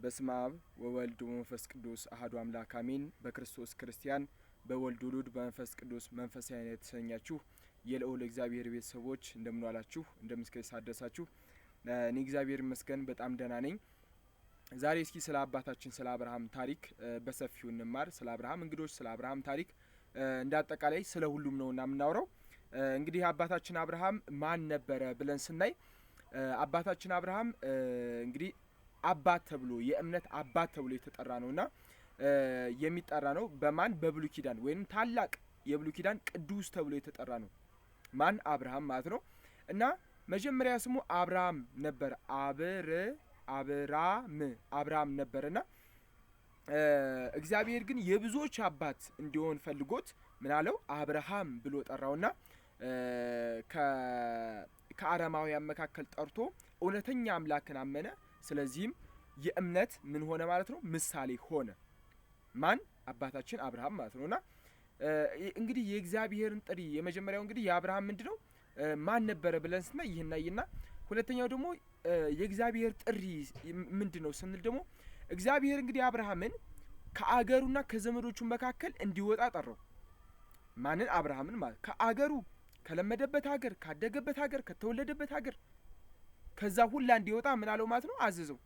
በስመ አብ ወወልድ ወመንፈስ ቅዱስ አሐዱ አምላክ አሜን። በክርስቶስ ክርስቲያን በወልድ ውሉድ በመንፈስ ቅዱስ መንፈሳዊ የተሰኛችሁ የልዑል እግዚአብሔር ቤተሰቦች እንደምን ዋላችሁ? እንደምን አደረሳችሁ? እኔ እግዚአብሔር ይመስገን በጣም ደህና ነኝ። ዛሬ እስኪ ስለ አባታችን ስለ አብርሃም ታሪክ በሰፊው እንማር። ስለ አብርሃም እንግዶች ስለ አብርሃም ታሪክ እንዳጠቃላይ ስለ ሁሉም ነውና የምናወራው። እንግዲህ አባታችን አብርሃም ማን ነበረ ብለን ስናይ አባታችን አብርሃም እንግዲህ አባት ተብሎ የእምነት አባት ተብሎ የተጠራ ነውና የሚጠራ ነው በማን በብሉይ ኪዳን ወይንም ታላቅ የብሉይ ኪዳን ቅዱስ ተብሎ የተጠራ ነው። ማን አብርሃም ማለት ነው። እና መጀመሪያ ስሙ አብርሃም ነበር። አብርሃም ነበርና እግዚአብሔር ግን የብዙዎች አባት እንዲሆን ፈልጎት ምን አለው? አብርሃም ብሎ ጠራውና ከአረማውያን መካከል ጠርቶ እውነተኛ አምላክን አመነ። ስለዚህም የእምነት ምን ሆነ ማለት ነው? ምሳሌ ሆነ። ማን? አባታችን አብርሃም ማለት ነውና እንግዲህ የእግዚአብሔርን ጥሪ የመጀመሪያው እንግዲህ የአብርሃም ምንድነው ማን ነበረ ብለን ስናይ ይህና ሁለተኛው ደግሞ የእግዚአብሔር ጥሪ ምንድነው ስንል ደግሞ እግዚአብሔር እንግዲህ አብርሃምን ከአገሩና ከዘመዶቹ መካከል እንዲወጣ ጠራው። ማንን? አብርሃምን ማለት ከአገሩ ከለመደበት ሀገር ካደገበት ሀገር ከተወለደበት ሀገር ከዛ ሁላ እንዲወጣ ምን አለው ማለት ነው? አዘዘው።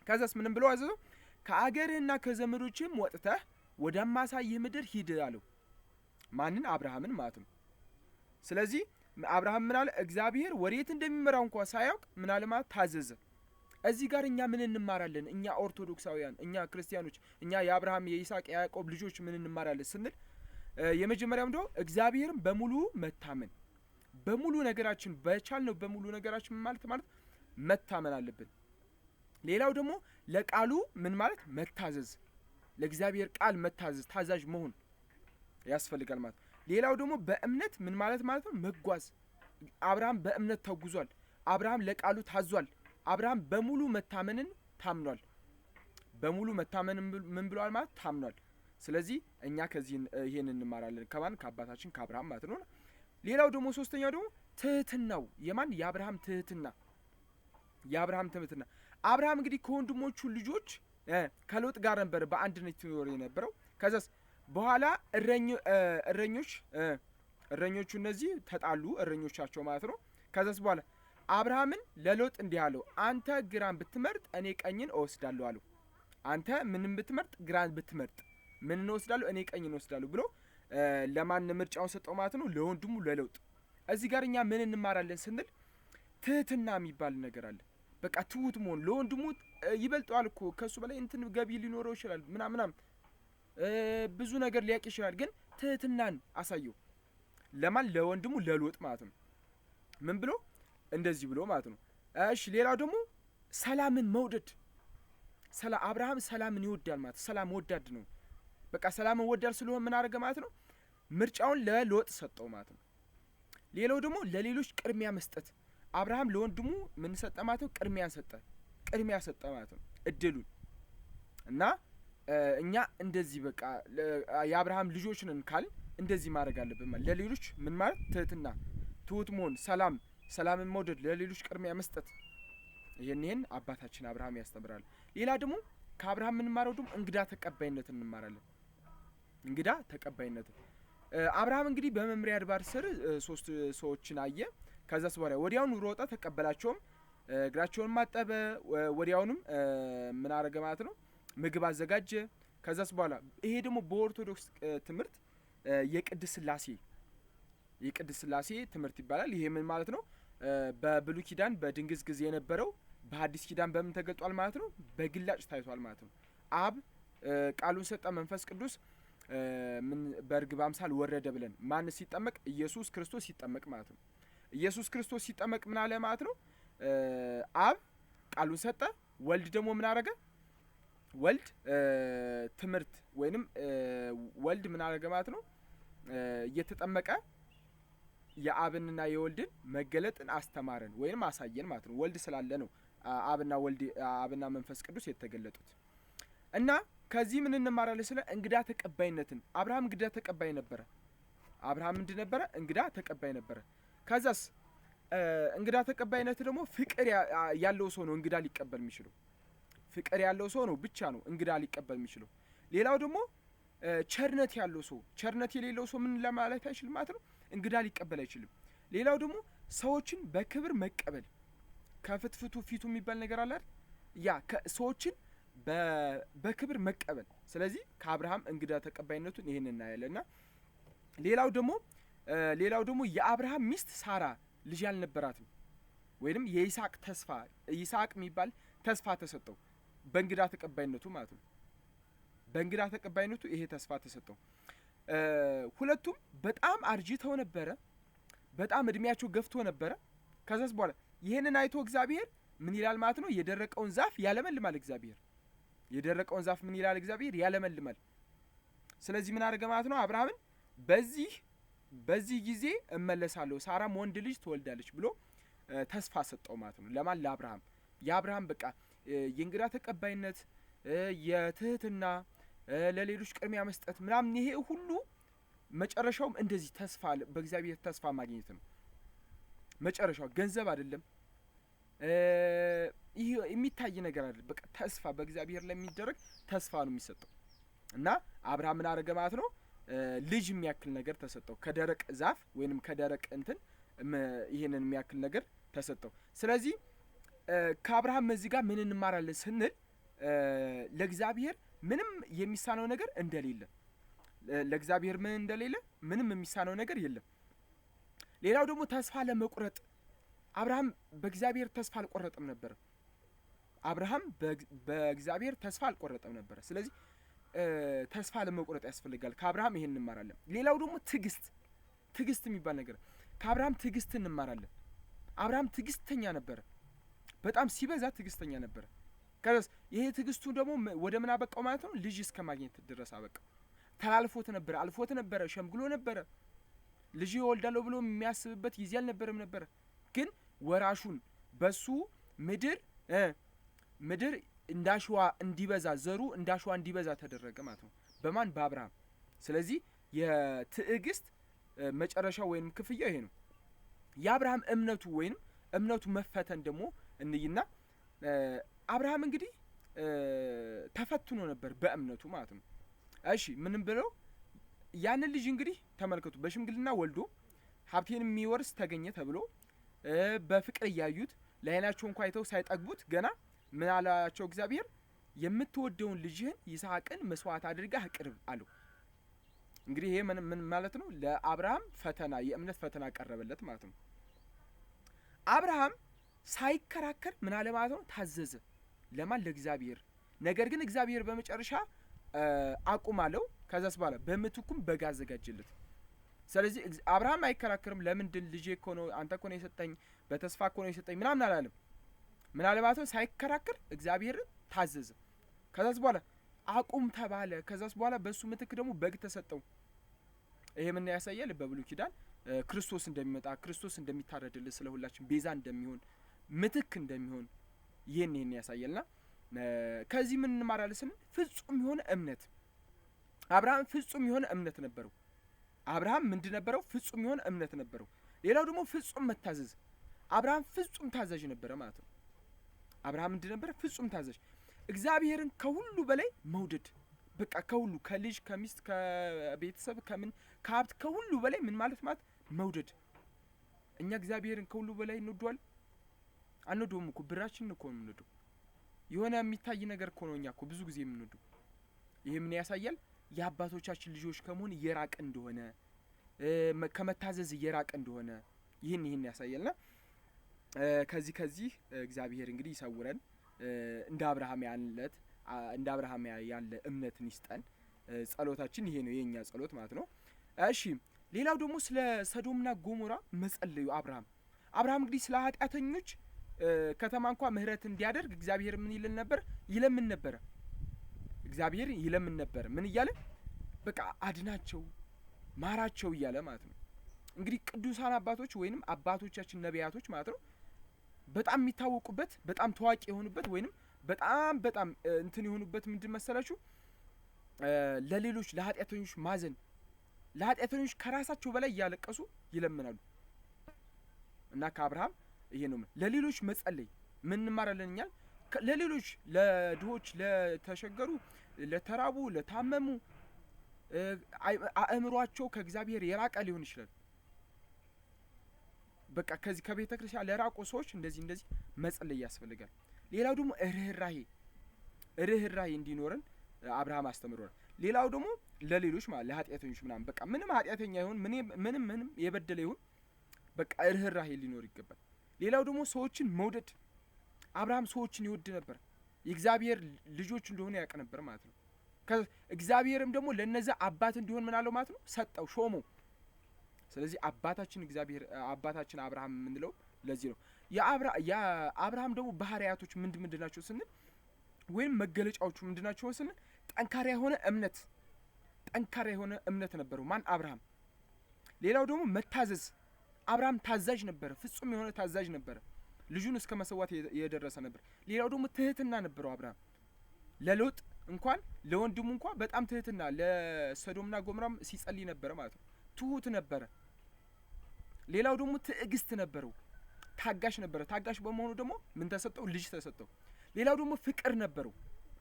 ከዛስ ምንም ብሎ አዘዘው? ከአገርህና ከዘመዶችህም ወጥተህ ወደማሳይህ ምድር ሂድ አለው። ማንን? አብርሃምን ማለት ነው። ስለዚህ አብርሃም ምን አለ? እግዚአብሔር ወዴት እንደሚመራው እንኳን ሳያውቅ ምን አለ ማለት ታዘዘ። እዚህ ጋር እኛ ምን እንማራለን? እኛ ኦርቶዶክሳውያን፣ እኛ ክርስቲያኖች፣ እኛ የአብርሃም የይስሐቅ የያዕቆብ ልጆች ምን እንማራለን ስንል የመጀመሪያው እንደው እግዚአብሔርን በሙሉ መታመን፣ በሙሉ ነገራችን በቻልነው በሙሉ ነገራችን ማለት መታመን አለብን። ሌላው ደግሞ ለቃሉ ምን ማለት መታዘዝ፣ ለእግዚአብሔር ቃል መታዘዝ ታዛዥ መሆን ያስፈልጋል ማለት። ሌላው ደግሞ በእምነት ምን ማለት ነው? መጓዝ። አብርሃም በእምነት ተጉዟል። አብርሃም ለቃሉ ታዟል። አብርሃም በሙሉ መታመንን ታምኗል። በሙሉ መታመንን ምን ብሏል ማለት ታምኗል። ስለዚህ እኛ ከዚህ ይሄን እንማራለን ከማን? ከአባታችን ከአብርሃም ማለት ነው። ሌላው ደግሞ ሶስተኛው ደግሞ ትህትናው የማን? የአብርሃም ትህትና። የአብርሃም ትህትና አብርሃም እንግዲህ ከወንድሞቹ ልጆች ከሎጥ ጋር ነበር በአንድነት ይኖር የነበረው። ከዛስ በኋላ እረኞቹ እነዚህ ተጣሉ፣ እረኞቻቸው ማለት ነው። ከዛስ በኋላ አብርሃምን ለሎጥ እንዲህ አለው፣ አንተ ግራን ብትመርጥ እኔ ቀኝን እወስዳለሁ አለው። አንተ ምንም ብትመርጥ ግራን ብትመርጥ ምን እንወስዳለሁ? እኔ ቀኝን እወስዳለሁ ብሎ ለማን ምርጫውን ሰጠው ማለት ነው? ለወንድሙ ለሎጥ። እዚህ ጋር እኛ ምን እንማራለን ስንል ትህትና የሚባል ነገር አለ። በቃ ትሁት መሆን። ለወንድሙ ይበልጠዋል እኮ ከሱ በላይ እንትን ገቢ ሊኖረው ይችላል ምናምን ብዙ ነገር ሊያውቅ ይችላል። ግን ትህትናን አሳየው። ለማን? ለወንድሙ ለሎጥ ማለት ነው። ምን ብሎ? እንደዚህ ብሎ ማለት ነው። እሺ ሌላው ደግሞ ሰላምን መውደድ። አብርሃም ሰላምን ይወዳል ማለት ሰላም ወዳድ ነው። በቃ ሰላምን ወዳድ ስለሆነ ምን አደረገ ማለት ነው? ምርጫውን ለሎጥ ሰጠው ማለት ነው። ሌላው ደግሞ ለሌሎች ቅድሚያ መስጠት። አብርሃም ለወንድሙ ምን ሰጠ ማለት ነው? ቅድሚያ ሰጠ ማለት ነው እድሉን። እና እኛ እንደዚህ በቃ የአብርሃም ልጆች ነን ካል እንደዚህ ማድረግ አለብን ማለት ለሌሎች ምን ማለት ትህትና፣ ትሁት መሆን፣ ሰላምን መውደድ፣ ለሌሎች ቅድሚያ መስጠት። ይሄን አባታችን አብርሃም ያስተምራል። ሌላ ደግሞ ከአብርሃም የምንማረው ደግሞ እንግዳ ተቀባይነትን እንማራለን። እንግዳ ተቀባይነት አብርሃም እንግዲህ በመምሪያ አድባር ስር 3 ሰዎችን አየ። ከዛስ በኋላ ወዲያውኑ ሮጠ፣ ተቀበላቸውም፣ እግራቸውን ማጠበ። ወዲያውኑም ምን አረገ ማለት ነው? ምግብ አዘጋጀ። ከዛስ በኋላ ይሄ ደግሞ በኦርቶዶክስ ትምህርት የቅድስት ሥላሴ ትምህርት ይባላል። ይሄ ምን ማለት ነው? በብሉይ ኪዳን በድንግዝ ጊዜ የነበረው በሐዲስ ኪዳን በምን ተገልጧል ማለት ነው? በግላጭ ታይቷል ማለት ነው። አብ ቃሉን ሰጠ፣ መንፈስ ቅዱስ ምን በርግብ አምሳል ወረደ ብለን ማን ሲጠመቅ? ኢየሱስ ክርስቶስ ሲጠመቅ ማለት ነው። ኢየሱስ ክርስቶስ ሲጠመቅ ምን አለ ማለት ነው? አብ ቃሉን ሰጠ። ወልድ ደግሞ ምን አረገ? ወልድ ትምህርት ወይንም ወልድ ምን አረገ ማለት ነው? እየተጠመቀ የአብንና የወልድን መገለጥን አስተማረን ወይንም አሳየን ማለት ነው። ወልድ ስላለ ነው አብና መንፈስ ቅዱስ የተገለጡት። እና ከዚህ ምን እንማራለን? ስለ እንግዳ ተቀባይነትን። አብርሃም እንግዳ ተቀባይ ነበረ። እንግዳ ተቀባይ ነበረ። ከዛስ እንግዳ ተቀባይነት ደግሞ ፍቅር ያለው ሰው ነው እንግዳ ሊቀበል የሚችለው። ፍቅር ያለው ሰው ነው ብቻ ነው እንግዳ ሊቀበል የሚችለው። ሌላው ደግሞ ቸርነት ያለው ሰው፣ ቸርነት የሌለው ሰው ምን ለማለት አይችልም ማለት ነው፣ እንግዳ ሊቀበል አይችልም። ሌላው ደግሞ ሰዎችን በክብር መቀበል፣ ከፍትፍቱ ፊቱ የሚባል ነገር አለ አይደል? ያ ሰዎችን በክብር መቀበል። ስለዚህ ከአብርሃም እንግዳ ተቀባይነቱን ይሄን እናያለንና ሌላው ደግሞ የአብርሃም ሚስት ሳራ ልጅ አልነበራትም፣ ወይንም የይስሐቅ ተስፋ ይስሐቅ የሚባል ተስፋ ተሰጠው በእንግዳ ተቀባይነቱ ማለት ነው። በእንግዳ ተቀባይነቱ ይሄ ተስፋ ተሰጠው። ሁለቱም በጣም አርጅተው ነበረ፣ በጣም እድሜያቸው ገፍቶ ነበረ። ከዛስ በኋላ ይሄንን አይቶ እግዚአብሔር ምን ይላል ማለት ነው? የደረቀውን ዛፍ ያለመልማል እግዚአብሔር። የደረቀውን ዛፍ ምን ይላል እግዚአብሔር? ያለመልማል። ስለዚህ ምን አደረገ ማለት ነው? አብርሃምን በዚህ ጊዜ እመለሳለሁ፣ ሳራም ወንድ ልጅ ትወልዳለች ብሎ ተስፋ ሰጠው ማለት ነው። ለማን? ለአብርሃም። የአብርሃም በቃ የእንግዳ ተቀባይነት፣ የትህትና፣ ለሌሎች ቅድሚያ መስጠት ምናምን ይሄ ሁሉ መጨረሻውም እንደዚህ ተስፋ በእግዚአብሔር ተስፋ ማግኘት ነው። መጨረሻው ገንዘብ አይደለም፣ ይሄ የሚታይ ነገር አይደለም። በቃ ተስፋ በእግዚአብሔር ላይ የሚደረግ ተስፋ ነው የሚሰጠው። እና አብርሃም ምን አደረገ ማለት ነው? ልጅ የሚያክል ነገር ተሰጠው ከደረቅ ዛፍ ወይንም ከደረቅ እንትን ይሄንን የሚያክል ነገር ተሰጠው። ስለዚህ ከአብርሃም እዚህ ጋር ምን እንማራለን ስንል ለእግዚአብሔር ምንም የሚሳነው ነገር እንደሌለ፣ ለእግዚአብሔር ምን እንደሌለ ምንም የሚሳነው ነገር የለም። ሌላው ደግሞ ተስፋ ለመቁረጥ አብርሃም በእግዚአብሔር ተስፋ አልቆረጠም ነበር። አብርሃም በእግዚአብሔር ተስፋ አልቆረጠም ነበር። ስለዚህ ተስፋ ለመቁረጥ ያስፈልጋል። ከአብርሃም ይሄን እንማራለን። ሌላው ደግሞ ትዕግስት የሚባል ነገር ከአብርሃም ትዕግስት እንማራለን። አብርሃም ትዕግስተኛ ነበረ፣ በጣም ሲበዛ ትዕግስተኛ ነበረ። ከዛስ ይሄ ትዕግስቱ ደግሞ ወደ ምን አበቃው ማለት ነው? ልጅ እስከ ማግኘት ድረስ አበቃው። ተላልፎት ነበረ፣ አልፎት ነበረ፣ ሸምግሎ ነበረ። ልጅ ይወልዳለሁ ብሎ የሚያስብበት ጊዜ አልነበረም ነበረ። ግን ወራሹን በሱ ምድር እንዳሸዋ እንዲበዛ፣ ዘሩ እንዳሸዋ እንዲበዛ ተደረገ ማለት ነው። በማን? በአብርሃም። ስለዚህ የትዕግስት መጨረሻው ወይም ክፍያው ይሄ ነው። የአብርሃም እምነቱ መፈተን ደግሞ እንይና አብርሃም እንግዲህ ተፈትኖ ነበር በእምነቱ ማለት ነው። እሺ ምንም ብለው ያንን ልጅ እንግዲህ ተመልከቱ፣ በሽምግልና ወልዶ ሀብቴን የሚወርስ ተገኘ ተብሎ በፍቅር እያዩት ለዓይናቸው እንኳን አይተው ሳይጠግቡት ገና ምን አላቸው እግዚአብሔር? የምትወደውን ልጅህን ይስሐቅን መስዋዕት አድርገህ አቅርብ አለው። እንግዲህ ይሄ ምን ማለት ነው? ለአብርሃም ፈተና፣ የእምነት ፈተና ቀረበለት ማለት ነው። አብርሃም ሳይከራከር ምን አለ ማለት ነው? ታዘዘ። ለማን? ለእግዚአብሔር። ነገር ግን እግዚአብሔር በመጨረሻ አቁም አለው። ከዛስ በኋላ በምትኩም በግ አዘጋጀለት። ስለዚህ አብርሃም አይከራከርም። ለምንድን ልጄ እኮ ነው፣ አንተ እኮ ነው የሰጠኝ፣ በተስፋ እኮ ነው የሰጠኝ ምናምን አላለም። ምን አለ ማለት ነው? ሳይከራከር እግዚአብሔር ታዘዘ። ከዛስ በኋላ አቁም ተባለ። ከዛስ በኋላ በሱ ምትክ ደግሞ በግ ተሰጠው። ይሄ ምን ያሳያል? በብሉይ ኪዳን ክርስቶስ እንደሚመጣ፣ ክርስቶስ እንደሚታረድልን፣ ስለሁላችን ቤዛ እንደሚሆን፣ ምትክ እንደሚሆን ይሄን ያሳያልና ከዚህ ምን እንማራለን ስንል ፍጹም የሆነ እምነት አብርሃም ፍጹም የሆነ እምነት ነበረው። አብርሃም ምንድን ነበረው? ፍጹም የሆነ እምነት ነበረው። ሌላው ደግሞ ፍጹም መታዘዝ። አብርሃም ፍጹም ታዛዥ ነበረ ማለት ነው። አብርሃም ምንድን ነበረ? ፍጹም ታዛዥ። እግዚአብሔርን ከሁሉ በላይ መውደድ፣ በቃ ከሁሉ ከልጅ ከሚስት ከቤተሰብ ከምን ከሀብት ከሁሉ በላይ ምን ማለት መውደድ። እኛ እግዚአብሔርን ከሁሉ በላይ እንወደዋለን? አንወደውም እኮ። ብራችንን እኮ ነው የምንወደው። የሆነ የሚታይ ነገር እኮ ነው እኛ እኮ ብዙ ጊዜ የምንወደው። ይሄ ምን ያሳያል? የአባቶቻችን ልጆች ከመሆን እየራቀ እንደሆነ፣ ከመታዘዝ እየራቀ እንደሆነ ይህን ያሳያልና ከዚህ እግዚአብሔር እንግዲህ ይሰውረን። እንደ አብርሃም ያለ እምነትን ይስጠን። ጸሎታችን ይሄ ነው፣ የኛ ጸሎት ማለት ነው። እሺ ሌላው ደግሞ ስለ ሰዶምና ጎሞራ መጸለዩ አብርሃም እንግዲህ ስለ ኃጢአተኞች ከተማ እንኳን ምህረት እንዲያደርግ እግዚአብሔር ምን ይልን ነበር? ይለምን ነበር። እግዚአብሔር ይለምን ነበር። ምን እያለ? በቃ አድናቸው፣ ማራቸው እያለ ማለት ነው። እንግዲህ ቅዱሳን አባቶች ወይንም አባቶቻችን ነቢያቶች ማለት ነው በጣም የሚታወቁበት፣ በጣም ታዋቂ የሆኑበት ወይንም በጣም እንትን የሆኑበት ምንድን መሰላችሁ? ለሌሎች ለኃጢአተኞች ማዘን፣ ለኃጢአተኞች ከራሳቸው በላይ እያለቀሱ ይለምናሉ። እና ከአብርሃም ይሄ ነው ለሌሎች መጸለይ። ምን እንማራለን እኛ? ለሌሎች ለድሆች ለተሸገሩ ለተራቡ ለታመሙ አእምሯቸው ከእግዚአብሔር የራቀ ሊሆን ይችላል። በቃ ከዚህ ከቤተ ክርስቲያን ለራቁ ሰዎች እንደዚህ መጸለይ ያስፈልጋል። ሌላው ደግሞ ርህራሄ እንዲኖረን አብርሃም አስተምሮናል። ሌላው ደግሞ ለሌሎች ማለት ለኃጢአተኞች ምናምን በቃ ምንም ኃጢአተኛ ይሁን ምንም የበደለ ይሁን በቃ ርህራሄ ሊኖር ይገባል። ሌላው ደግሞ ሰዎችን መውደድ። አብርሃም ሰዎችን ይወድ ነበር። የእግዚአብሔር ልጆች እንደሆነ ያውቅ ነበር ማለት ነው። እግዚአብሔርም ደግሞ ለነዛ አባት እንዲሆን ምን አለው ማለት ነው? ሰጠው፣ ሾመው። ስለዚህ አባታችን አብርሃም የምንለው ለዚህ ነው። የአብርሃም ደግሞ ባህሪያቶች ምንድን ናቸው ስንል ወይም መገለጫዎቹ ምንድን ናቸው ስንል ጠንካራ የሆነ እምነት ነበረው ማን? አብርሃም። ሌላው ደግሞ መታዘዝ። አብርሃም ታዛዥ ነበረ፣ ፍጹም የሆነ ታዛዥ ነበረ። ልጁን እስከ መሰዋት የደረሰ ነበር። ሌላው ደግሞ ትህትና ነበረው አብርሃም። ለሎጥ እንኳን ለወንድሙ እንኳን በጣም ትህትና፣ ለሰዶምና ጎሞራም ሲጸልይ ነበረ ማለት ነው። ትሁት ነበረ። ሌላው ደግሞ ትዕግስት ነበረው፣ ታጋሽ ነበረ። ታጋሽ በመሆኑ ደግሞ ምን ተሰጠው? ልጅ ተሰጠው። ሌላው ደግሞ ፍቅር ነበረው፣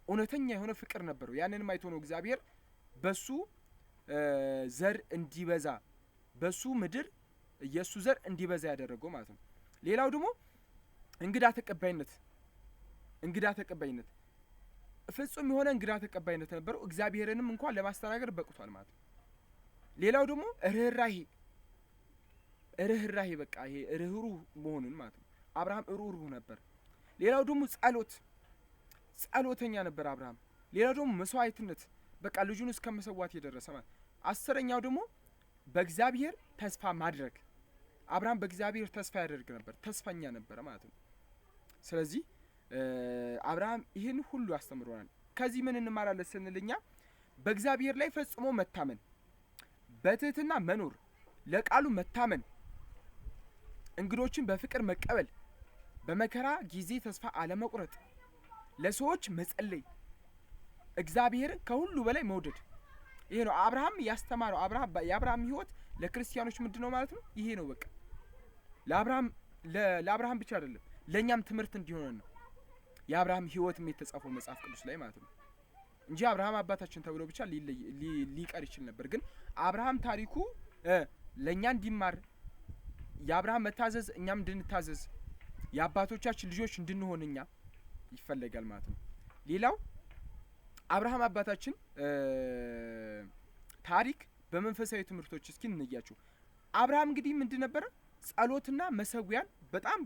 እውነተኛ የሆነ ፍቅር ነበረው። ያንንም አይቶ ነው እግዚአብሔር በሱ ዘር እንዲበዛ በሱ ምድር የሱ ዘር እንዲበዛ ያደረገው ማለት ነው። ሌላው ደግሞ እንግዳ ተቀባይነት ፍጹም የሆነ እንግዳ ተቀባይነት ነበረው። እግዚአብሔርንም እንኳን ለማስተናገድ በቅቷል ማለት ነው። ሌላው ደግሞ ርህራሄ በቃ ይሄ ርህሩህ መሆኑን ማለት ነው። አብርሃም ርህሩህ ነበር። ሌላው ደግሞ ጸሎተኛ ነበር አብርሃም። ሌላው ደግሞ መስዋዕትነት በቃ ልጁን እስከ መሰዋት የደረሰ ማለት። አስረኛው ደግሞ በእግዚአብሔር ተስፋ ማድረግ። አብርሃም በእግዚአብሔር ተስፋ ያደርግ ነበር፣ ተስፈኛ ነበር ማለት ነው። ስለዚህ አብርሃም ይህን ሁሉ አስተምሮናል። ከዚህ ምን እንማራለን ስንልኛ በእግዚአብሔር ላይ ፈጽሞ መታመን፣ በትህትና መኖር፣ ለቃሉ መታመን፣ እንግዶችን በፍቅር መቀበል፣ በመከራ ጊዜ ተስፋ አለመቁረጥ፣ ለሰዎች መጸለይ፣ እግዚአብሔርን ከሁሉ በላይ መውደድ። ይሄ ነው አብርሃም ያስተማረው። የአብርሃም ህይወት ለክርስቲያኖች ምንድነው ማለት ነው? ይሄ ነው በቃ ለአብርሃም ብቻ አይደለም ለኛም ትምህርት እንዲሆነን ነው የአብርሃም ህይወትም የተጻፈው መጽሐፍ ቅዱስ ላይ ማለት ነው እንጂ አብርሃም አባታችን ተብሎ ብቻ ሊቀር ይችል ነበር። ግን አብርሃም ታሪኩ ለኛ እንዲማር የአብርሃም መታዘዝ እኛም እንድንታዘዝ የአባቶቻችን ልጆች እንድንሆን እኛ ይፈለጋል ማለት ነው። ሌላው አብርሃም አባታችን ታሪክ በመንፈሳዊ ትምህርቶች እስኪ እንያቸው። አብርሃም እንግዲህ ምንድን ነበረ? ጸሎትና መሰዊያን በጣም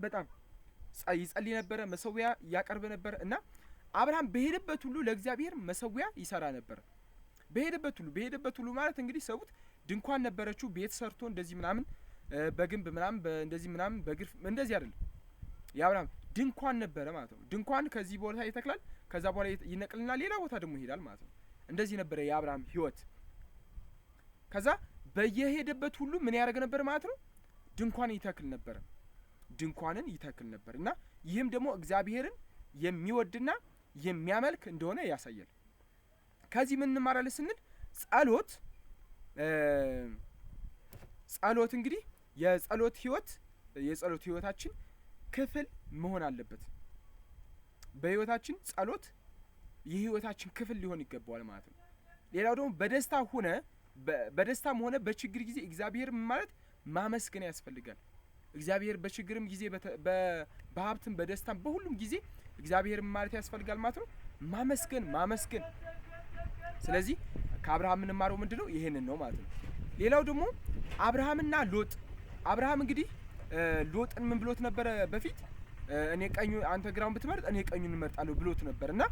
ይጸልይ ነበረ፣ መሰዊያ ያቀርብ ነበር እና አብርሃም በሄደበት ሁሉ ለእግዚአብሔር መሰዊያ ይሰራ ነበር። በሄደበት ሁሉ ማለት እንግዲህ ሰውት ድንኳን ነበረችው፣ ቤት ሰርቶ እንደዚህ ምናምን በግንብ ምናምን እንደዚህ ምናምን በግርፍ እንደዚህ አይደለም። የአብርሃም ድንኳን ነበረ ማለት ነው። ድንኳን ከዚህ ቦታ ይተክላል፣ ከዛ በኋላ ይነቅልና ሌላ ቦታ ደግሞ ይሄዳል ማለት ነው። እንደዚህ ነበረ የአብርሃም ህይወት። ከዛ በየሄደበት ሁሉ ምን ያደርግ ነበር ማለት ነው? ድንኳንን ይተክል ነበር እና ይህም ደግሞ እግዚአብሔርን የሚወድና የሚያመልክ እንደሆነ ያሳያል። ከዚህ ምን እንማራለን ስንል ጸሎት እንግዲህ የጸሎት ህይወታችን ክፍል መሆን አለበት። በህይወታችን ጸሎት የህይወታችን ክፍል ሊሆን ይገባዋል ማለት ነው። ሌላው ደግሞ በደስታም ሆነ በችግር ጊዜ እግዚአብሔር ማለት ማመስገን ያስፈልጋል። እግዚአብሔር በችግርም ጊዜ በሀብትም በደስታም በሁሉም ጊዜ እግዚአብሔር ማለት ያስፈልጋል ማለት ነው። ማመስገን። ስለዚህ ከአብርሃም የምንማረው ምንድነው? ይሄንን ነው ማለት ነው። ሌላው ደግሞ አብርሃምና ሎጥ። አብርሃም እንግዲህ ሎጥን ምን ብሎት ነበረ በፊት? እኔ ቀኙ አንተ ግራውን ብትመርጥ እኔ ቀኙን እመርጣለሁ ብሎት ነበርና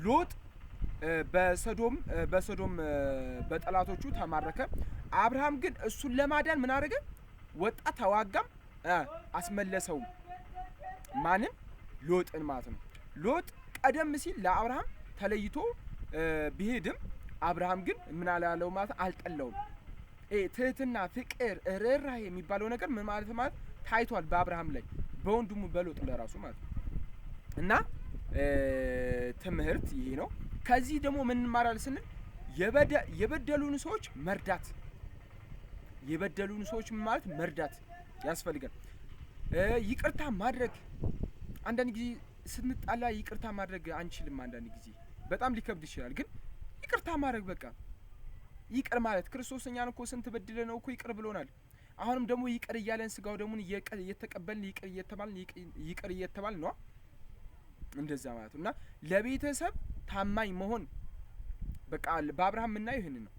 ሎጥ በሰዶም በጠላቶቹ ተማረከ። አብርሃም ግን እሱን ለማዳን ምን አደረገ? ወጣ፣ ተዋጋም፣ አስመለሰው። ማንን? ሎጥን ማለት ነው። ሎጥ ቀደም ሲል ለአብርሃም ተለይቶ ቢሄድም አብርሃም ግን ምን አላለው ማለት አልጠላውም። ትህትና፣ ፍቅር፣ ርህራሄ የሚባለው ነገር ምን ማለት ታይቷል በአብርሃም ላይ በወንድሙ በሎጥ ለራሱ ማለት ነው። እና ትምህርት ይሄ ነው። ከዚህ ደግሞ ምን እንማራለን ስንል የበደሉን ሰዎች መርዳት ያስፈልጋል። ይቅርታ ማድረግ። አንዳንድ ጊዜ ስንጣላ ይቅርታ ማድረግ አንችልም። አንዳንድ ጊዜ በጣም ሊከብድ ይችላል። ግን ይቅርታ ማድረግ በቃ ይቅር ማለት ክርስቶስ እኛን እኮ ስንት በድለ ነው እኮ ይቅር ብሎናል። አሁንም ደግሞ ይቅር እያለን ስጋው ደሙን እየተቀበልን ይቅር እየተባልን ነው እንደዛ ማለት ነውና ለቤተሰብ ታማኝ መሆን በቃ በአብርሃም የምናየው ይሄንን ነው።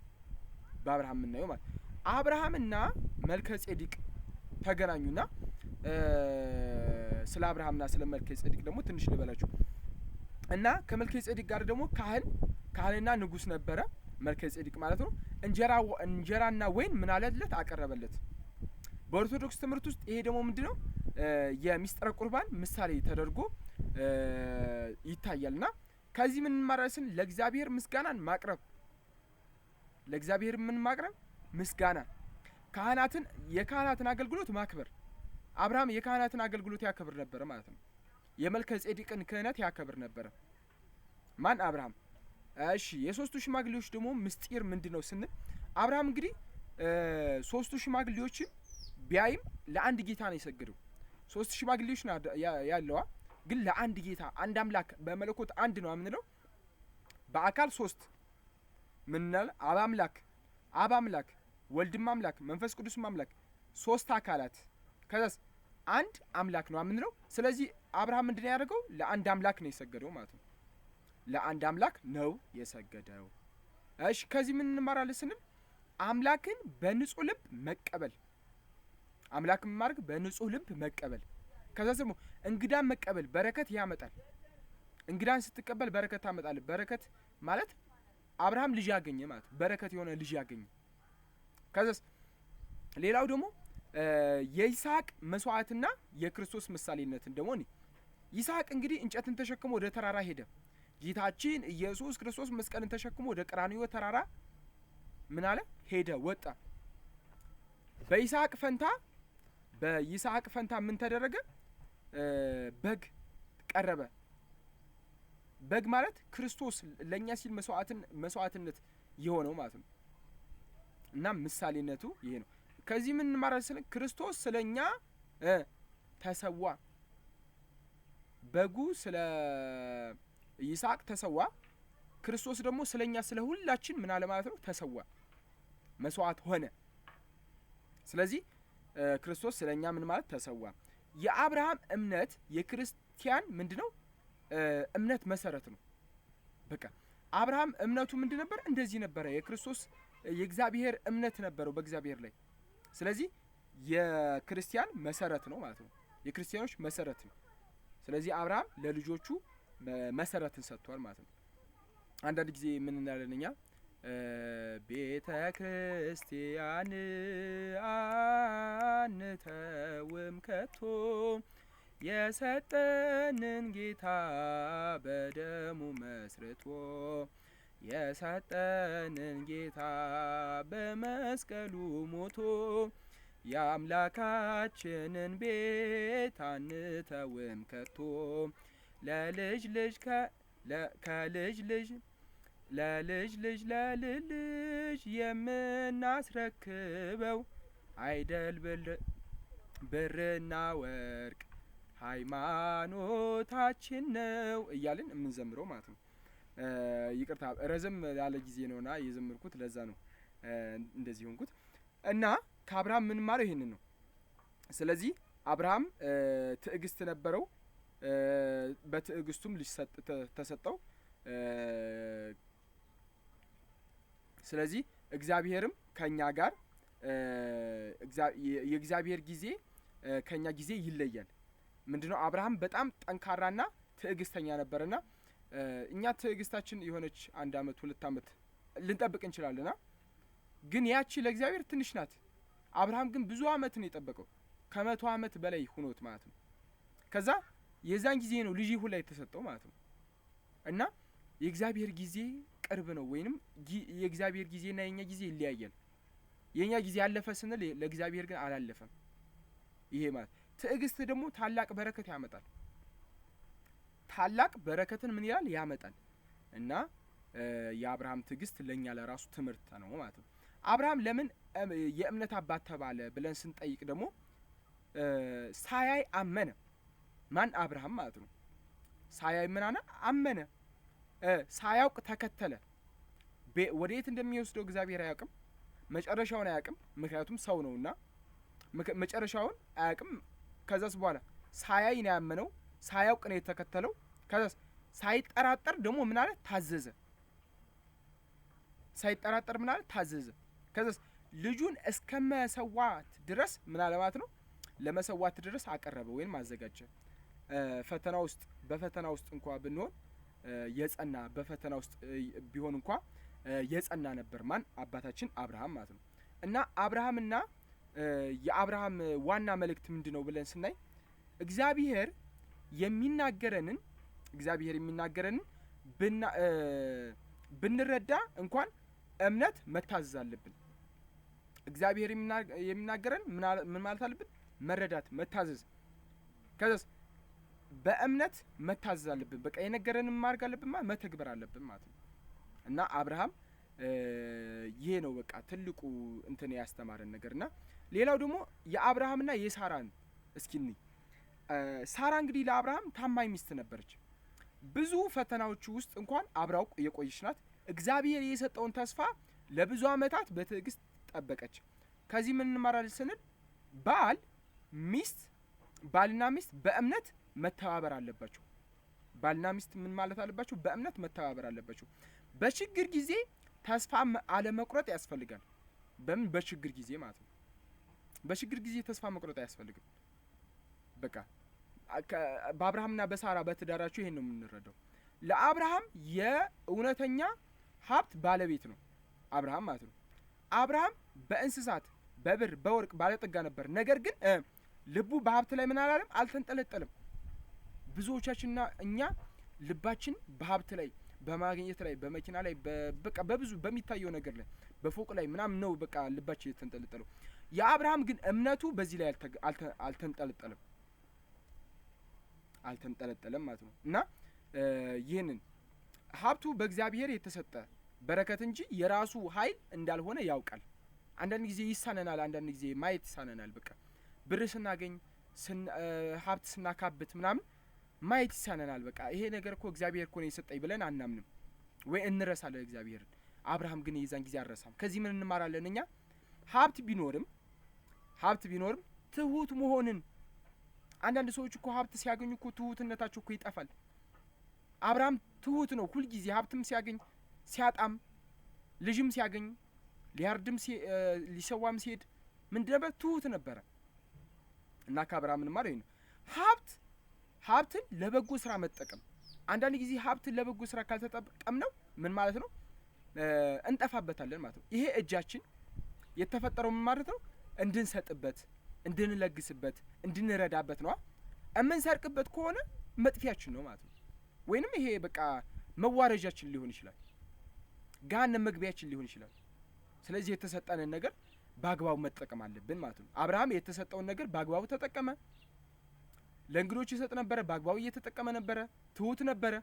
በአብርሃም የምናየው ማለት አብርሃምና መልከጼዴቅ ተገናኙና ስለ አብርሃምና ስለ መልከጼዴቅ ደግሞ ትንሽ ልበላችሁ እና ከመልከጼዴቅ ጋር ደግሞ ካህንና ንጉስ ነበረ መልከጼዴቅ ማለት ነው። እንጀራና ወይን ምን አለለት አቀረበለት። በኦርቶዶክስ ትምህርት ውስጥ ይሄ ደግሞ ምንድነው የሚስጥረ ቁርባን ምሳሌ ተደርጎ ይታያልና ከዚህ ምን ማራስን ለእግዚአብሔር ምስጋናን ማቅረብ ለእግዚአብሔር ምን ማቅረብ ምስጋና የካህናትን አገልግሎት ማክበር። አብርሃም የካህናትን አገልግሎት ያከብር ነበር ማለት ነው። የመልከጼዴቅን ክህነት ያከብር ነበር ማን አብርሃም። እሺ የሶስቱ ሽማግሌዎች ደግሞ ምስጢር ምንድነው ስንል አብርሃም እንግዲህ ሶስቱ ሽማግሌዎችን ቢያይም ለአንድ ጌታ ነው የሰገደው። ሶስት ሽማግሌዎች ያለዋ ግን ለአንድ ጌታ አንድ አምላክ በመለኮት አንድ ነው የምንለው በአካል ሶስት ምንናል አብ አምላክ ወልድም አምላክ መንፈስ ቅዱስም አምላክ ሶስት አካላት ከዛስ አንድ አምላክ ነው የምንለው። ስለዚህ አብርሃም ምንድነው ያደረገው ለአንድ አምላክ ነው የሰገደው ማለት ነው። ለአንድ አምላክ ነው የሰገደው። እሺ ከዚህ ምን እንማራለን ስንል አምላክን በንጹህ ልብ መቀበል አምላክን ማድረግ በንጹህ ልብ መቀበል። ከዛ ደግሞ እንግዳን መቀበል በረከት ያመጣል። እንግዳን ስትቀበል በረከት ታመጣል። በረከት ማለት አብርሃም ልጅ ያገኘ ማለት በረከት የሆነ ልጅ ያገኘ። ከዛስ ሌላው ደግሞ የይስሐቅ መስዋዕትና የክርስቶስ ምሳሌነትን ደግሞ ይስሐቅ እንግዲህ እንጨትን ተሸክሞ ወደ ተራራ ሄደ። ጌታችን ኢየሱስ ክርስቶስ መስቀልን ተሸክሞ ወደ ቀራንዮ ተራራ ምን አለ ሄደ ወጣ። በይስሐቅ ፈንታ ምን ተደረገ? በግ ቀረበ። በግ ማለት ክርስቶስ ለኛ ሲል መስዋዕትነት የሆነው ማለት ነው። እና ምሳሌነቱ ይሄ ነው። ከዚህ ምን ማራስን ክርስቶስ ስለኛ ተሰዋ። በጉ ስለ ይስሐቅ ተሰዋ። ክርስቶስ ደግሞ ስለኛ ስለሁላችን ምን አለ ማለት ነው ተሰዋ፣ መስዋዕት ሆነ። ስለዚህ ክርስቶስ ስለኛ ምን ማለት ተሰዋ። የአብርሃም እምነት የክርስቲያን ምንድነው እምነት መሰረት ነው። በቃ አብርሃም እምነቱ ምንድን ነበር? እንደዚህ ነበረ። የክርስቶስ የእግዚአብሔር እምነት ነበረው በእግዚአብሔር ላይ። ስለዚህ የክርስቲያን መሰረት ነው ማለት ነው። የክርስቲያኖች መሰረት ነው። ስለዚህ አብርሃም ለልጆቹ መሰረትን ሰጥቷል ማለት ነው። አንዳንድ ጊዜ ምን እንላለን እኛ ቤተ ክርስቲያን አንተውም ከቶ የሰጠንን ጌታ በደሙ መስርቶ የሰጠንን ጌታ በመስቀሉ ሞቶ የአምላካችንን ቤት አንተውም ከቶ ለልጅ ልጅ የምናስረክበው አይደል ብርና ወርቅ ሃይማኖታችን ነው እያልን የምንዘምረው ማለት ነው። ይቅርታ ረዘም ያለ ጊዜ ነውና የዘመርኩት ለዛ ነው እንደዚህ ሆንኩት። እና ከአብርሃም ምን ማረው ይሄንን ነው። ስለዚህ አብርሃም ትዕግስት ነበረው። በትዕግስቱም ልጅ ተሰጠው። ስለዚህ እግዚአብሔርም ከኛ ጋር የእግዚአብሔር ጊዜ ከኛ ጊዜ ይለያል። ምንድነው አብርሃም በጣም ጠንካራና ትዕግስተኛ ነበርና እኛ ትዕግስታችን የሆነች 1 አመት 2 አመት ልንጠብቅ እንችላለንና ግን ያቺ ለእግዚአብሔር ትንሽ ናት። አብርሃም ግን ብዙ አመት ነው የጠበቀው፣ ከ100 አመት በላይ ሆኖት ማለት ነው። ከዛ የዛን ጊዜ ነው ልጅ ሁላ የተሰጠው ማለት ነው። እና የእግዚአብሔር ጊዜ ቅርብ ነው፣ ወይንም የእግዚአብሔር ጊዜና የኛ ጊዜ ይለያያል። የኛ ጊዜ አለፈ ስንል ለእግዚአብሔር ግን አላለፈም። ይሄ ማለት ትዕግስት ደግሞ ታላቅ በረከት ያመጣል። ታላቅ በረከትን ምን ይላል ያመጣል። እና የአብርሃም ትዕግስት ለኛ ለራሱ ትምህርት ነው ማለት ነው። አብርሃም ለምን የእምነት አባት ተባለ ብለን ስንጠይቅ ደግሞ ሳያይ አመነ። ማን? አብርሃም ማለት ነው። ሳያይ ምን አመነ። ሳያውቅ ተከተለ። ወዴት እንደሚወስደው እግዚአብሔር አያውቅም፣ መጨረሻውን አያውቅም። ምክንያቱም ሰው ነውና መጨረሻውን አያውቅም። ከዛስ በኋላ ሳያይ ነው ያመነው፣ ሳያውቅ ነው የተከተለው። ከዛስ ሳይጠራጠር ደግሞ ምን አለ? ታዘዘ። ሳይጠራጠር ምን አለ? ታዘዘ። ከዛስ ልጁን እስከመሰዋት ድረስ ምን አለ ማለት ነው? ለመሰዋት ድረስ አቀረበ ወይም አዘጋጀ። በፈተና ውስጥ እንኳን ብንሆን የጸና በፈተና ውስጥ ቢሆን እንኳን የጸና ነበር። ማን? አባታችን አብርሃም ማለት ነው። እና አብርሃምና የአብርሃም ዋና መልእክት ምንድነው ብለን ስናይ እግዚአብሔር የሚናገረንን ብንረዳ እንኳን እምነት መታዘዝ አለብን። እግዚአብሔር የሚናገረን ምን ማለት አለብን? መረዳት፣ መታዘዝ። ከዛስ በእምነት መታዘዝ አለብን። በቃ የነገረንን ማድረግ አለብን፣ መተግበር አለብን ማለት ነው። እና አብርሃም ይሄ ነው በቃ ትልቁ እንትን ያስተማረን ነገርና ሌላው ደግሞ የአብርሃምና የሳራን እስኪኒ ሳራ እንግዲህ ለአብርሃም ታማኝ ሚስት ነበረች። ብዙ ፈተናዎች ውስጥ እንኳን አብራው የቆየች ናት። እግዚአብሔር የሰጠውን ተስፋ ለብዙ ዓመታት በትዕግስት ጠበቀች። ከዚህ ምን እንማራለን ስንል ባልና ሚስት በእምነት መተባበር አለባቸው። ባልና ሚስት ምን ማለት አለባቸው? በእምነት መተባበር አለባቸው። በችግር ጊዜ ተስፋ አለመቁረጥ ያስፈልጋል። በምን? በችግር ጊዜ ማለት ነው። በችግር ጊዜ ተስፋ መቁረጥ አያስፈልግም። በቃ በአብርሃምና በሳራ በትዳራቸው ይሄን ነው የምንረዳው። ለአብርሃም የእውነተኛ ሀብት ባለቤት ነው አብርሃም ማለት ነው። አብርሃም በእንስሳት በብር በወርቅ ባለጠጋ ነበር። ነገር ግን ልቡ በሀብት ላይ ምን አላለም? አልተንጠለጠለም። ብዙዎቻችንና እኛ ልባችን በሀብት ላይ፣ በማግኘት ላይ፣ በመኪና ላይ፣ በቃ በብዙ በሚታየው ነገር ላይ፣ በፎቅ ላይ ምናምን ነው በቃ ልባችን የተንጠለጠለው። የአብርሃም ግን እምነቱ በዚህ ላይ አልተንጠለጠለም ማለት ነው። እና ይህንን ሀብቱ በእግዚአብሔር የተሰጠ በረከት እንጂ የራሱ ኃይል እንዳልሆነ ያውቃል። አንዳንድ ጊዜ ይሳነናል፣ አንዳንድ ጊዜ ማየት ይሳነናል። በቃ ብር ስናገኝ ሀብት ስናካብት ምናምን ማየት ይሳነናል። በቃ ይሄ ነገር እኮ እግዚአብሔር እኮ ነው የሰጠኝ ብለን አናምንም ወይ እንረሳለን እግዚአብሔርን። አብርሃም ግን የዛን ጊዜ አልረሳም። ከዚህ ምን እንማራለን እኛ? ሀብት ቢኖርም ትሁት መሆንን። አንዳንድ ሰዎች እኮ ሀብት ሲያገኙ እኮ ትሁትነታቸው እኮ ይጠፋል። አብርሃም ትሁት ነው ሁልጊዜ። ሀብትም ሲያገኝ ሲያጣም፣ ልጅም ሲያገኝ ሊያርድም ሊሰዋም ሲሄድ ምንድን ነበር? ትሁት ነበረ። እና ከአብርሃም ምን ማለት ነው? ሀብትን ለበጎ ስራ መጠቀም። አንዳንድ ጊዜ ሀብትን ለበጎ ስራ ካልተጠቀም ነው ምን ማለት ነው? እንጠፋበታለን ማለት ነው። ይሄ እጃችን የተፈጠረው ምን ማለት ነው? እንድንሰጥበት፣ እንድንለግስበት፣ እንድንረዳበት ነው። እምንሰርቅበት ከሆነ መጥፊያችን ነው ማለት ነው። ወይንም ይሄ በቃ መዋረጃችን ሊሆን ይችላል፣ ገሃነም መግቢያችን ሊሆን ይችላል። ስለዚህ የተሰጠንን ነገር በአግባቡ መጠቀም አለብን ማለት ነው። አብርሃም የተሰጠውን ነገር በአግባቡ ተጠቀመ። ለእንግዶች ይሰጥ ነበረ፣ በአግባቡ እየተጠቀመ ነበረ፣ ትሁት ነበረ።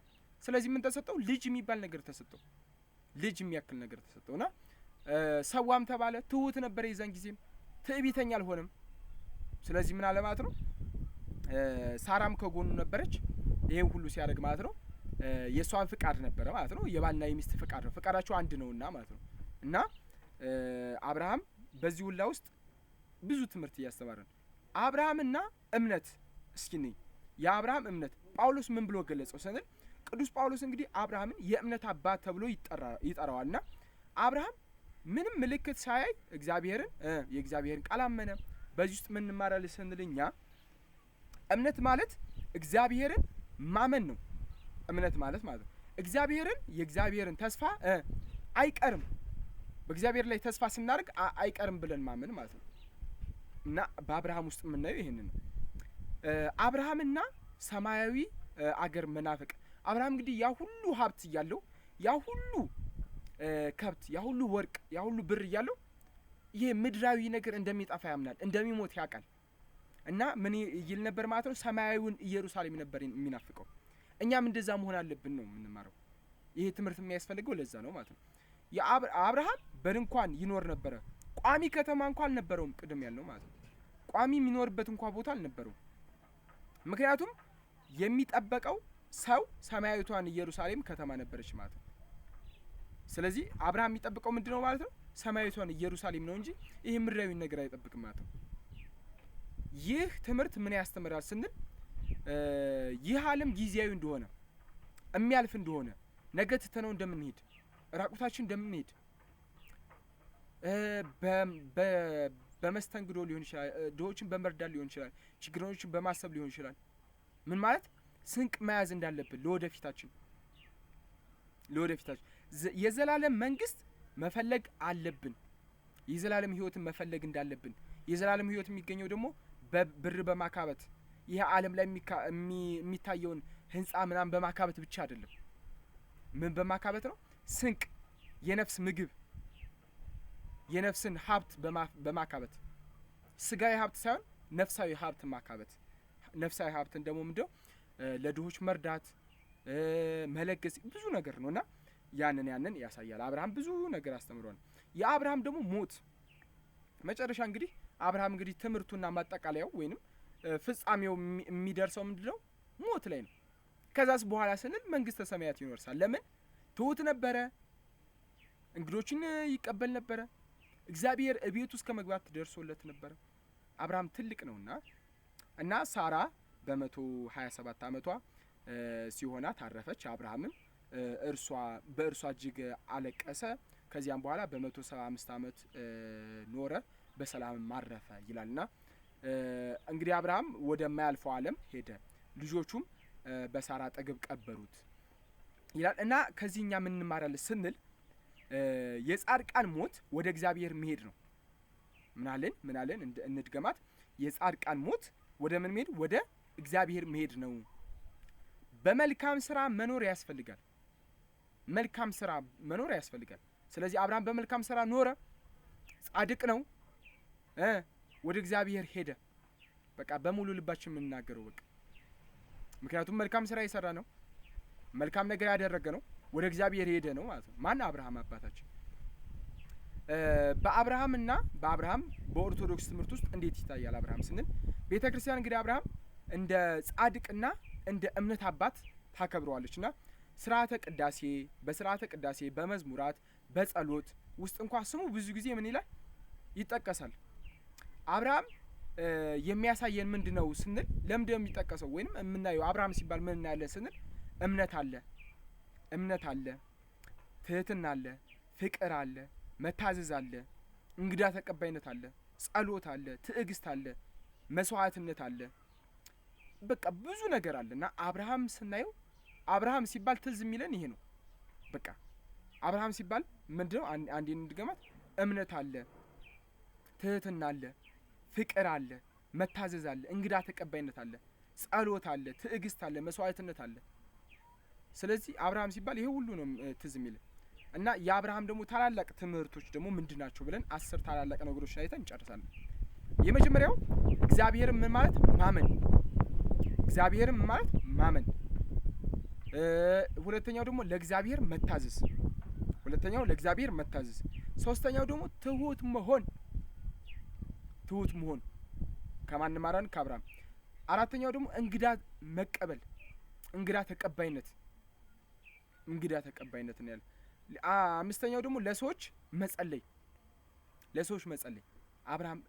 ስለዚህ ምን ተሰጠው? ልጅ የሚባል ነገር ተሰጠው። ልጅ የሚያክል ነገር ተሰጠውና ሰዋም ተባለ። ትሁት ነበረ። የዛን ጊዜም ትዕቢተኛ አልሆነም። ስለዚህ ምን አለ ማለት ነው? ሳራም ከጎኑ ነበረች። ይሄን ሁሉ ሲያደርግ ማለት ነው የሷን ፍቃድ ነበረ ማለት ነው። የባልና የሚስት ፍቃድ ነው። ፍቃዳቸው አንድ ነውና ማለት ነው። እና አብርሃም በዚህ ሁላ ውስጥ ብዙ ትምህርት እያስተማረን አብርሃምና እምነት። እስኪ ነኝ የአብርሃም እምነት ጳውሎስ ምን ብሎ ገለጸው ስንል ቅዱስ ጳውሎስ እንግዲህ አብርሃምን የእምነት አባት ተብሎ ይጠራዋልና አብርሃም ምንም ምልክት ሳያይ የእግዚአብሔርን ቃል አመነ። በዚህ ውስጥ ምን እንማራለን ስንል እኛ እምነት ማለት እግዚአብሔርን ማመን ነው። እምነት ማለት ነው የእግዚአብሔርን ተስፋ አይቀርም፣ በእግዚአብሔር ላይ ተስፋ ስናደርግ አይቀርም ብለን ማመን ማለት ነው። እና በአብርሃም ውስጥ የምናየው ይሄንን ነው። አብርሃምና ሰማያዊ አገር መናፈቅ። አብርሃም እንግዲህ ያ ሁሉ ሀብት እያለው፣ ያ ሁሉ ከብት፣ ያ ሁሉ ወርቅ፣ ያ ሁሉ ብር እያለው ይሄ ምድራዊ ነገር እንደሚጠፋ ያምናል፣ እንደሚሞት ያውቃል። እና ምን ይል ነበር ማለት ነው? ሰማያዊውን ኢየሩሳሌም ነበር የሚናፍቀው። እኛም እንደዛ መሆን አለብን ነው የምንማረው። ይሄ ትምህርት የሚያስፈልገው ለዛ ነው ማለት ነው። አብርሃም በድንኳን ይኖር ነበረ። ቋሚ ከተማ እንኳን አልነበረውም፣ ቅድም ያልነው ማለት ነው። ቋሚ የሚኖርበት እንኳን ቦታ አልነበረውም። ምክንያቱም የሚጠበቀው ሰው ሰማያዊቷን ኢየሩሳሌም ከተማ ነበረች ማለት ነው። ስለዚህ አብርሃም የሚጠብቀው ምንድነው ማለት ነው? ሰማያዊቷን ኢየሩሳሌም ነው እንጂ ይሄ ምድራዊ ነገር አይጠብቅም ማለት ነው። ይህ ትምህርት ምን ያስተምራል ስንል ይህ ዓለም ጊዜያዊ እንደሆነ የሚያልፍ እንደሆነ ነገ ትተነው እንደምንሄድ ራቁታችን እንደምንሄድ በመስተንግዶ ሊሆን ይችላል፣ ድሆችን በመርዳት ሊሆን ይችላል፣ ችግረኞችን በማሰብ ሊሆን ይችላል። ምን ማለት ስንቅ መያዝ እንዳለብን ለወደፊታችን የዘላለም መንግስት መፈለግ አለብን። የዘላለም ህይወትን መፈለግ እንዳለብን የዘላለም ህይወት የሚገኘው ደግሞ በብር በማካበት ይሄ ዓለም ላይ የሚታየውን ህንጻ ምናምን በማካበት ብቻ አይደለም። ምን በማካበት ነው? ስንቅ፣ የነፍስ ምግብ፣ የነፍስን ሀብት በማካበት ስጋዊ ሀብት ሳይሆን ነፍሳዊ ሀብት ማካበት። ነፍሳዊ ሀብትን ደግሞ ምንድነው? ለድሆች መርዳት፣ መለገስ ብዙ ነገር ነውና ያንን ያሳያል። አብርሃም ብዙ ነገር አስተምሯል። የአብርሃም ደግሞ ሞት መጨረሻ እንግዲህ አብርሃም እንግዲህ ትምህርቱና ማጠቃለያው ወይንም ፍጻሜው የሚደርሰው ምንድነው? ሞት ላይ ነው። ከዛስ በኋላ ስንል መንግስተ ሰማያት ይወርሳል። ለምን? ትሁት ነበረ፣ እንግዶችን ይቀበል ነበረ፣ እግዚአብሔር እቤቱ እስከ መግባት ደርሶለት ነበረ። አብርሃም ትልቅ ነውና እና ሳራ በ127 ዓመቷ ሲሆናት አረፈች። አብርሃምም በእርሷ እጅግ አለቀሰ። ከዚያም በኋላ በ175 ዓመት ኖረ፣ በሰላም ማረፈ ይላልና እንግዲህ አብርሃም ወደማያልፈው ዓለም ሄደ፣ ልጆቹም በሳራ አጠገብ ቀበሩት ይላል እና ከዚህኛ ምን እንማራለን ስንል የጻድቃን ሞት ወደ እግዚአብሔር መሄድ ነው። ምናለን እንድገማት የጻድቃን ሞት ወደ ምን መሄድ? ወደ እግዚአብሔር መሄድ ነው። በመልካም ስራ መኖር ያስፈልጋል። መልካም ስራ መኖር ያስፈልጋል። ስለዚህ አብርሃም በመልካም ስራ ኖረ፣ ጻድቅ ነው፣ ወደ እግዚአብሔር ሄደ። በቃ በሙሉ ልባችን የምንናገረው በቃ ምክንያቱም መልካም ስራ የሰራ ነው፣ መልካም ነገር ያደረገ ነው፣ ወደ እግዚአብሔር ሄደ ነው ማለት ነው። ማን? አብርሃም አባታችን። በአብርሃም በኦርቶዶክስ ትምህርት ውስጥ እንዴት ይታያል አብርሃም ስንል ቤተክርስቲያን እንግዲህ አብርሃም እንደ ጻድቅና እንደ እምነት አባት ታከብረዋለችና በስርዓተ ቅዳሴ በመዝሙራት በጸሎት ውስጥ እንኳን ስሙ ብዙ ጊዜ ምን ይላል? ይጠቀሳል። አብርሃም የሚያሳየን ምንድነው ስንል ለምንድነው የሚጠቀሰው? ወይንም የምናየው አብርሃም ሲባል ምን እናያለን ስንል እምነት አለ፣ ትህትና አለ፣ ፍቅር አለ፣ መታዘዝ አለ፣ እንግዳ ተቀባይነት አለ፣ ጸሎት አለ፣ ትዕግስት አለ፣ መስዋዕትነት አለ። በቃ ብዙ ነገር አለና አብርሃም ስናየው አብርሃም ሲባል ትዝ የሚለን ይሄ ነው። በቃ አብርሃም ሲባል ምንድነው? አንዴ እንድገማት። እምነት አለ፣ ትህትና አለ፣ ፍቅር አለ፣ መታዘዝ አለ፣ እንግዳ ተቀባይነት አለ፣ ጸሎት አለ፣ ትዕግስት አለ፣ መስዋዕትነት አለ። ስለዚህ አብርሃም ሲባል ይሄ ሁሉ ነው ትዝ የሚለን እና የአብርሃም ደግሞ ታላላቅ ትምህርቶች ደግሞ ምንድናቸው ብለን 10 ታላላቅ ነገሮች አይተን እንጨርሳለን። የመጀመሪያው እግዚአብሔርን ምን ማለት ማመን፣ እግዚአብሔርን ማለት ማመን። ሁለተኛው ደግሞ ለእግዚአብሔር መታዘዝ፣ ሶስተኛው ደግሞ ትሁት መሆን ከማን ማራን? ከአብርሃም። አራተኛው ደግሞ እንግዳ መቀበል፣ እንግዳ ተቀባይነት ነው ያለ። አምስተኛው ደግሞ ለሰዎች መጸለይ አብርሃም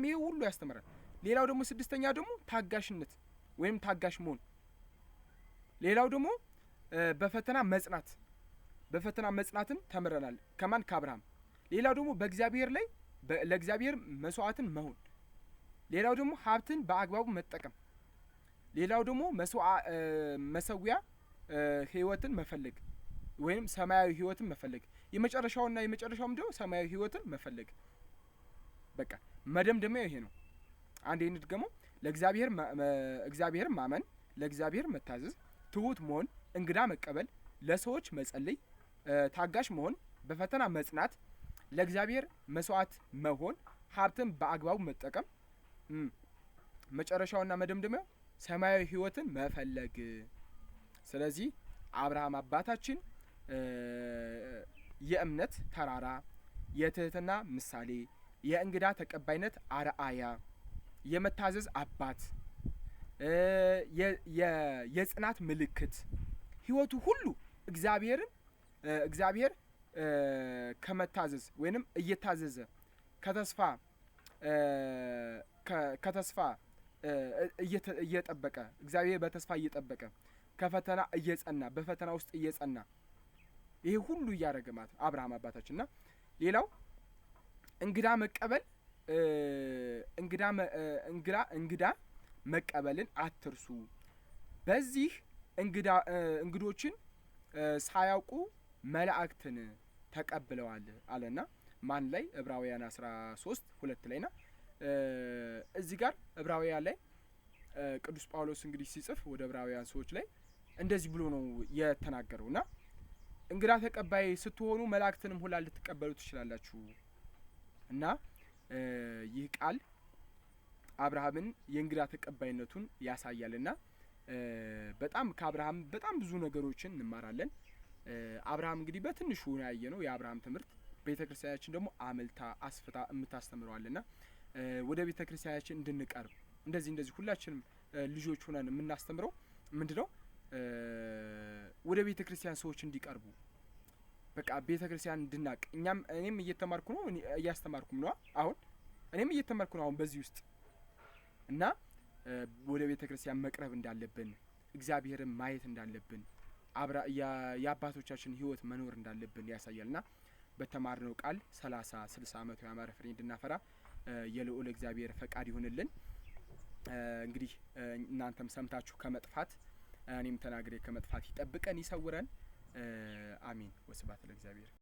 ይሄ ሁሉ ያስተምራል። ሌላው ደግሞ ስድስተኛ ደግሞ ታጋሽነት ወይም ታጋሽ መሆን። ሌላው ደግሞ በፈተና መጽናትን ተምረናል። ከማን? ከአብርሃም። ሌላው ደግሞ በእግዚአብሔር ላይ ለእግዚአብሔር መስዋዕትን መሆን። ሌላው ደግሞ ሀብትን በአግባቡ መጠቀም። ሌላው ደግሞ መሰዊያ ህይወትን መፈለግ ወይም ሰማያዊ ህይወትን መፈለግ። የመጨረሻው ምንድነው? ሰማያዊ ህይወትን መፈለግ። በቃ መደምደሚያው ይሄ ነው። አንዴ እንድገመው። እግዚአብሔር ማመን፣ ለእግዚአብሔር መታዘዝ፣ ትሁት መሆን፣ እንግዳ መቀበል፣ ለሰዎች መጸለይ፣ ታጋሽ መሆን፣ በፈተና መጽናት፣ ለእግዚአብሔር መስዋዕት መሆን፣ ሀብትን በአግባቡ መጠቀም፣ መጨረሻውና መደምደሚያው ሰማያዊ ህይወትን መፈለግ። ስለዚህ አብርሃም አባታችን የእምነት ተራራ፣ የትህትና ምሳሌ፣ የእንግዳ ተቀባይነት አርአያ፣ የመታዘዝ አባት፣ የጽናት ምልክት ህይወቱ ሁሉ እግዚአብሔር ከመታዘዝ ወይንም እየታዘዘ ከተስፋ እየጠበቀ እግዚአብሔር በተስፋ እየጠበቀ ከፈተና እየጸና በፈተና ውስጥ እየጸና ይሄ ሁሉ እያደረገ ማለት ነው አብርሃም አባታችንና ሌላው እንግዳ መቀበልን አትርሱ። በዚህ እንግዶችን ሳያውቁ መላእክትን ተቀብለዋል አለና ማን ላይ ዕብራውያን 13:2 ላይና እዚህ ጋር ዕብራውያን ላይ ቅዱስ ጳውሎስ እንግዲህ ሲጽፍ ወደ ዕብራውያን ሰዎች ላይ እንደዚህ ብሎ ነው የተናገረውና እንግዳ ተቀባይ ስትሆኑ መላእክትንም ሁላ ልትቀበሉ ትችላላችሁ እና ይህ ቃል አብርሃምን የእንግዳ ተቀባይነቱን ያሳያልና በጣም ከአብርሃም በጣም ብዙ ነገሮችን እንማራለን። አብርሃም እንግዲህ በትንሹ ነው ያየነው የአብርሃም ትምህርት ቤተክርስቲያናችን ደግሞ አመልታ አስፍታ የምታስተምረዋልና ወደ ቤተክርስቲያናችን እንድንቀርብ እንደዚህ ሁላችንም ልጆች ሆነን የምናስተምረው ምንድነው ወደ ቤተክርስቲያን ሰዎች እንዲቀርቡ በቃ ቤተክርስቲያን እንድናቅ እኔም እየተማርኩ ነው እያስተማርኩም ነው አሁን እኔም እየተማርኩ ነው አሁን በዚህ ውስጥ እና ወደ ቤተክርስቲያን መቅረብ እንዳለብን እግዚአብሔርን ማየት እንዳለብን የአባቶቻችን ህይወት መኖር እንዳለብን ያሳያልና በተማርነው ቃል 30-60 ዓመት ያማረ ፍሬ እንድናፈራ የልዑል እግዚአብሔር ፈቃድ ይሁንልን። እንግዲህ እናንተም ሰምታችሁ ከመጥፋት እኔም ተናግሬ ከመጥፋት ይጠብቀን ይሰውረን። አሜን። ወስብሐት ለእግዚአብሔር።